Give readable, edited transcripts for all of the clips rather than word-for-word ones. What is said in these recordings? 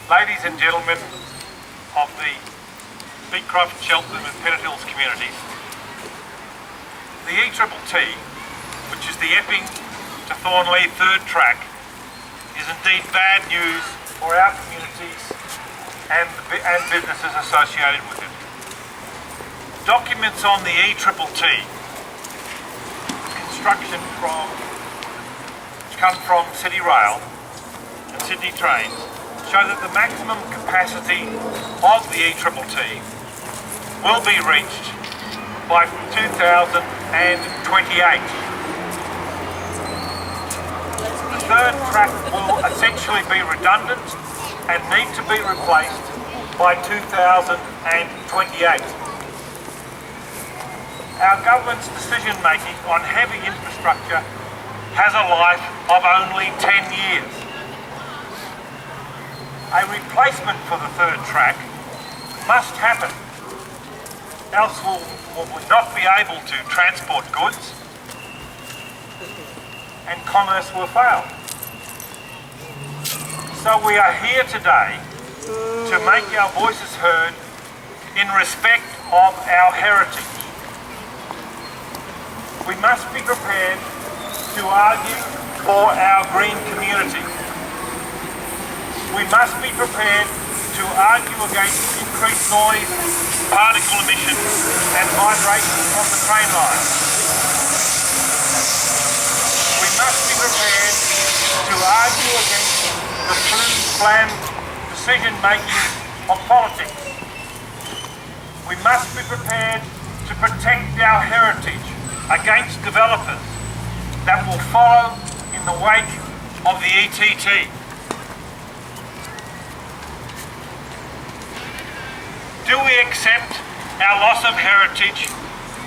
Ladies and gentlemen of the Beecroft, Cheltenham and Pennant Hills communities, the ETTT, which is the Epping to Thornlea third track, is indeed bad news for our communities and businesses associated with it. Documents on the ETTT, construction which come from City Rail and Sydney Trains, show that the maximum capacity of the ETTT will be reached by 2028. The third track will essentially be redundant and need to be replaced by 2028. Our government's decision making on heavy infrastructure has a life of only 10 years. A replacement for the third track must happen, else we'll not be able to transport goods and commerce will fail. So we are here today to make our voices heard in respect of our heritage. We must be prepared to argue for our green community. We must be prepared to argue against increased noise, particle emissions and vibration from the train line. We must be prepared to argue against the flim-flam decision making of politics. We must be prepared to protect our heritage against developers that will follow in the wake of the ETT. Do we accept our loss of heritage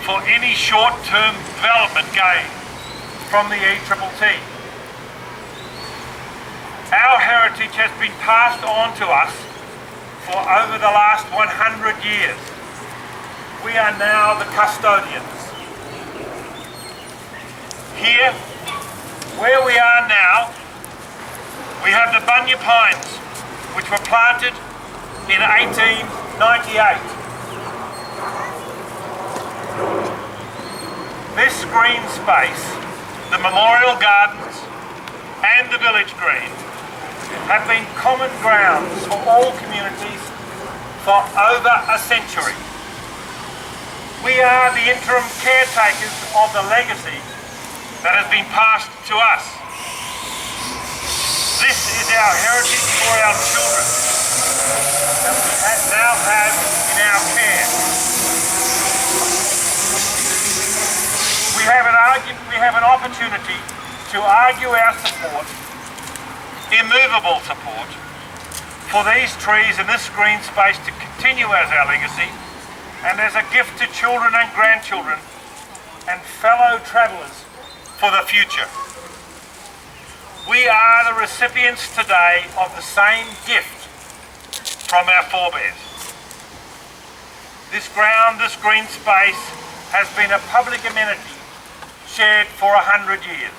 for any short-term development gain from the ETTT? Our heritage has been passed on to us for over the last 100 years. We are now the custodians. Here, where we are now, we have the bunya pines, which were planted in 1898. This green space, the memorial gardens and the village green, have been common grounds for all communities for over a century. We are the interim caretakers of the legacy that has been passed to us. This is our heritage for our children that we now have in our care. We have an opportunity to argue our support, immovable support, for these trees and this green space to continue as our legacy and as a gift to children and grandchildren and fellow travellers for the future. We are the recipients today of the same gift from our forebears. This ground, this green space, has been a public amenity shared for 100 years.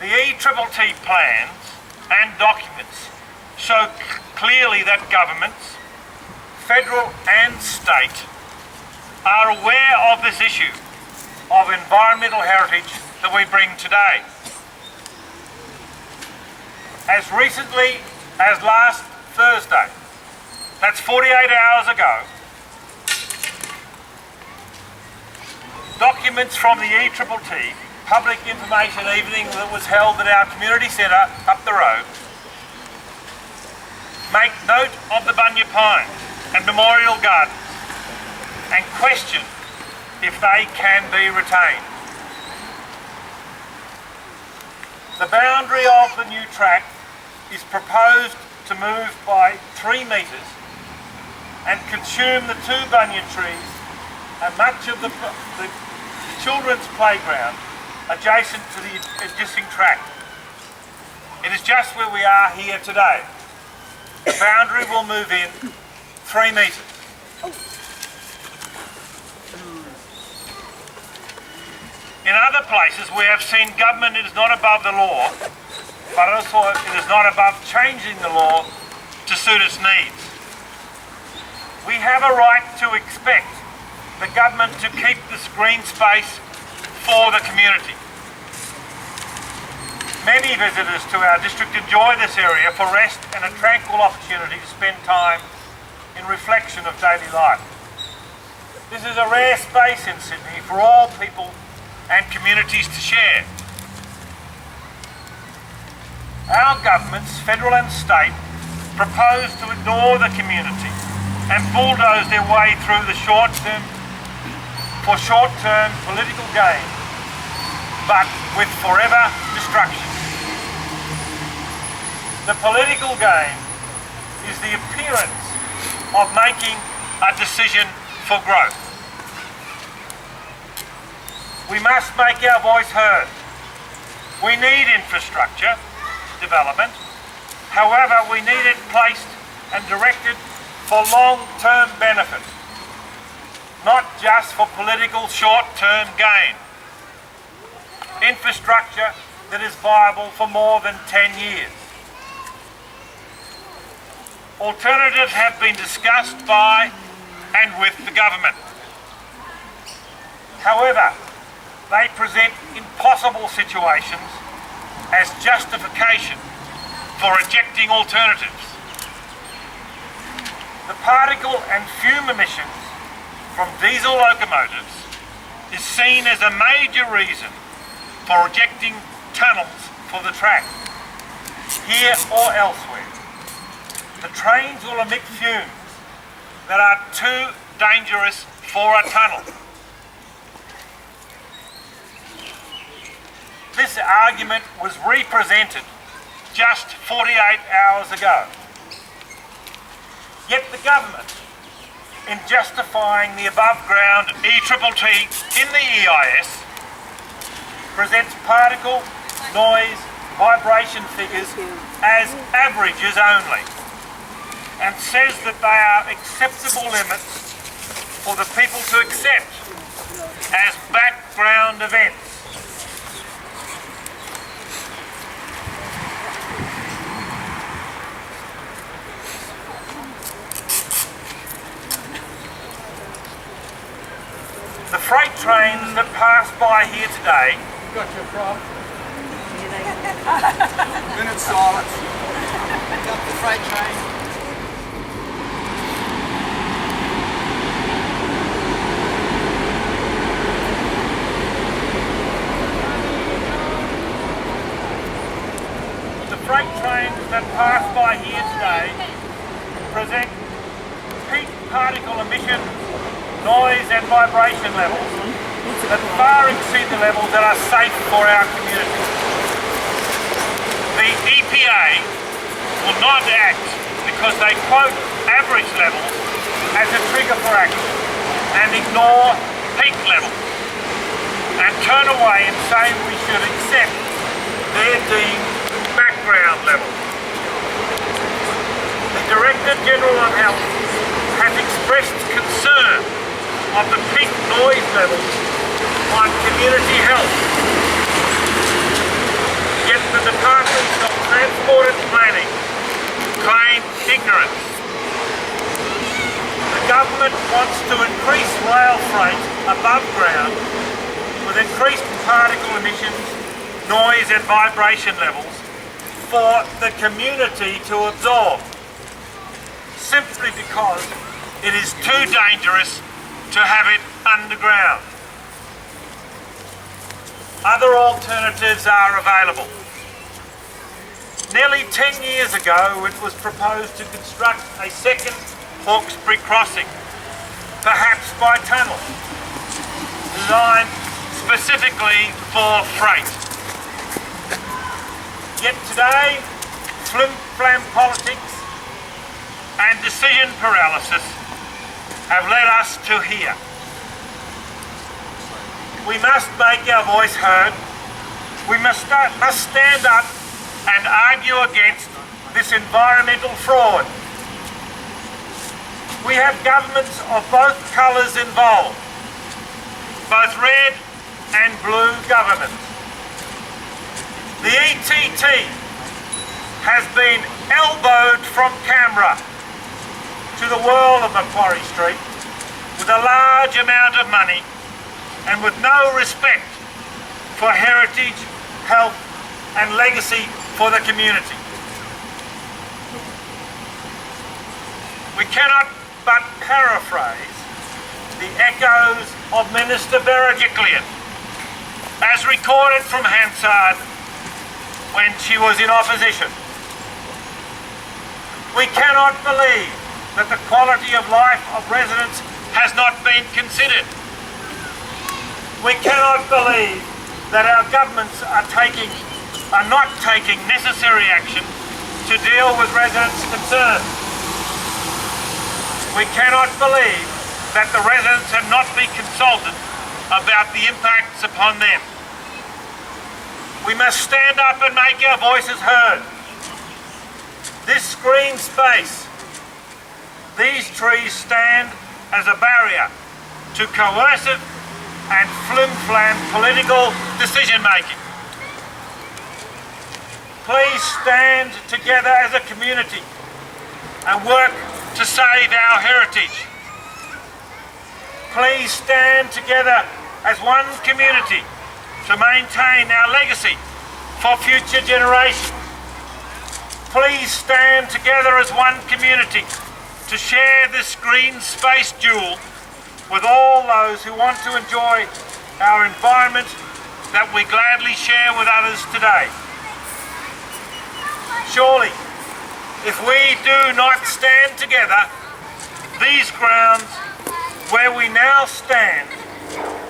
The ETTT plans and documents show clearly that governments, federal and state, are aware of this issue of environmental heritage that we bring today. As recently as last Thursday, that's 48 hours ago, documents from the ETTT public information evening that was held at our community centre up the road make note of the bunya pines and memorial gardens and question if they can be retained. The boundary of the new track is proposed to move by 3 metres and consume the 2 banyan trees and much of the children's playground adjacent to the existing track. It is just where we are here today. The boundary will move in 3 metres. In other places we have seen government is not above the law but also it is not above changing the law to suit its needs. We have a right to expect the government to keep this green space for the community. Many visitors to our district enjoy this area for rest and a tranquil opportunity to spend time in reflection of daily life. This is a rare space in Sydney for all people and communities to share. Our governments, federal and state, propose to ignore the community and bulldoze their way through the short-term political gain, but with forever destruction. The political gain is the appearance of making a decision for growth. We must make our voice heard. We need infrastructure development. However, we need it placed and directed for long-term benefit, not just for political short-term gain. Infrastructure that is viable for more than 10 years. Alternatives have been discussed by and with the government. However, they present impossible situations as justification for rejecting alternatives. The particle and fume emissions from diesel locomotives is seen as a major reason for rejecting tunnels for the track, here or elsewhere. The trains will emit fumes that are too dangerous for a tunnel. This argument was represented just 48 hours ago. Yet the government, in justifying the above-ground ETTT in the EIS, presents particle, noise, vibration figures as averages only, and says that they are acceptable limits for the people to accept as background events. The freight trains that pass by here today Got your problem. Minute silence. Got the freight train. The freight trains that pass by here today present peak particle emissions, noise and vibration levels that far exceed the levels that are safe for our community. The EPA will not act because they quote average levels as a trigger for action and ignore peak levels and turn away and say we should accept their deemed background levels. The Director General of Health has expressed concern of the peak noise levels on community health. Yet the Department of Transport and Planning claim ignorance. The government wants to increase rail freight above ground with increased particle emissions, noise and vibration levels for the community to absorb, simply because it is too dangerous to have it underground. Other alternatives are available. Nearly 10 years ago, it was proposed to construct a second Hawkesbury crossing, perhaps by tunnel, designed specifically for freight. Yet today, flim-flam politics and decision paralysis have led us to here. We must make our voice heard. We must stand up and argue against this environmental fraud. We have governments of both colours involved, both red and blue governments. The ETT has been elbowed from Canberra to the world of Macquarie Street with a large amount of money and with no respect for heritage, health and legacy for the community. We cannot but paraphrase the echoes of Minister Berejiklian as recorded from Hansard when she was in opposition. We cannot believe that the quality of life of residents has not been considered. We cannot believe that our governments are not taking necessary action to deal with residents' concerns. We cannot believe that the residents have not been consulted about the impacts upon them. We must stand up and make our voices heard. This green space, these trees stand as a barrier to coercive and flim-flam political decision-making. Please stand together as a community and work to save our heritage. Please stand together as one community to maintain our legacy for future generations. Please stand together as one community to share this green space jewel with all those who want to enjoy our environment that we gladly share with others today. Surely, if we do not stand together, these grounds where we now stand,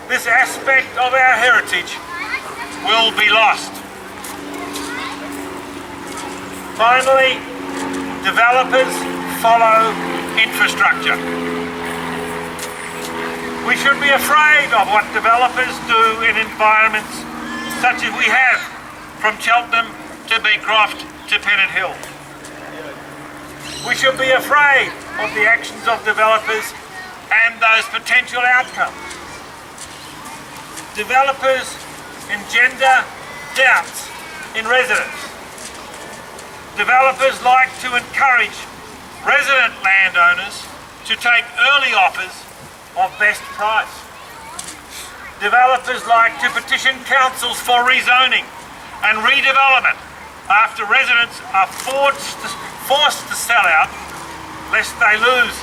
this aspect of our heritage will be lost. Finally, developers follow infrastructure. We should be afraid of what developers do in environments such as we have from Cheltenham to Beecroft to Pennant Hill. We should be afraid of the actions of developers and those potential outcomes. Developers engender doubts in residents. Developers like to encourage resident landowners to take early offers of best price. Developers like to petition councils for rezoning and redevelopment after residents are forced to sell out lest they lose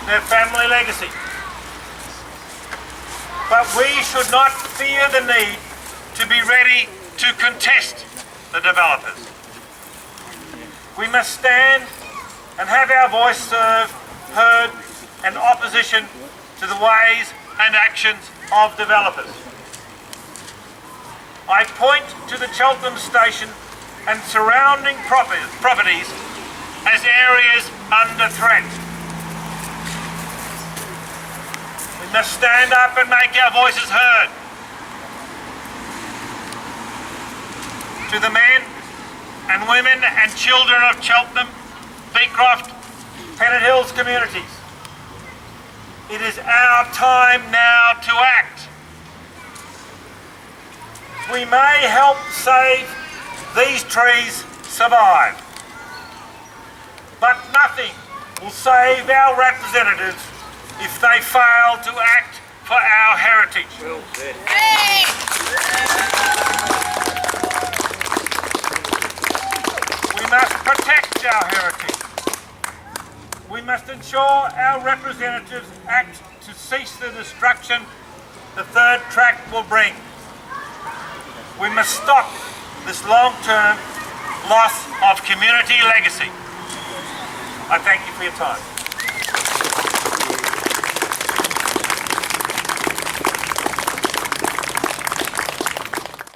their family legacy. But we should not fear the need to be ready to contest the developers. We must stand and have our voice heard in opposition to the ways and actions of developers. I point to the Cheltenham station and surrounding properties as areas under threat. We must stand up and make our voices heard. To the men and women and children of Cheltenham, Beecroft, Pennant Hills communities, it is our time now to act. We may help save these trees survive, but nothing will save our representatives if they fail to act for our heritage. Well said. We must protect our heritage. We must ensure our representatives act to cease the destruction the third track will bring. We must stop this long-term loss of community legacy. I thank you for your time.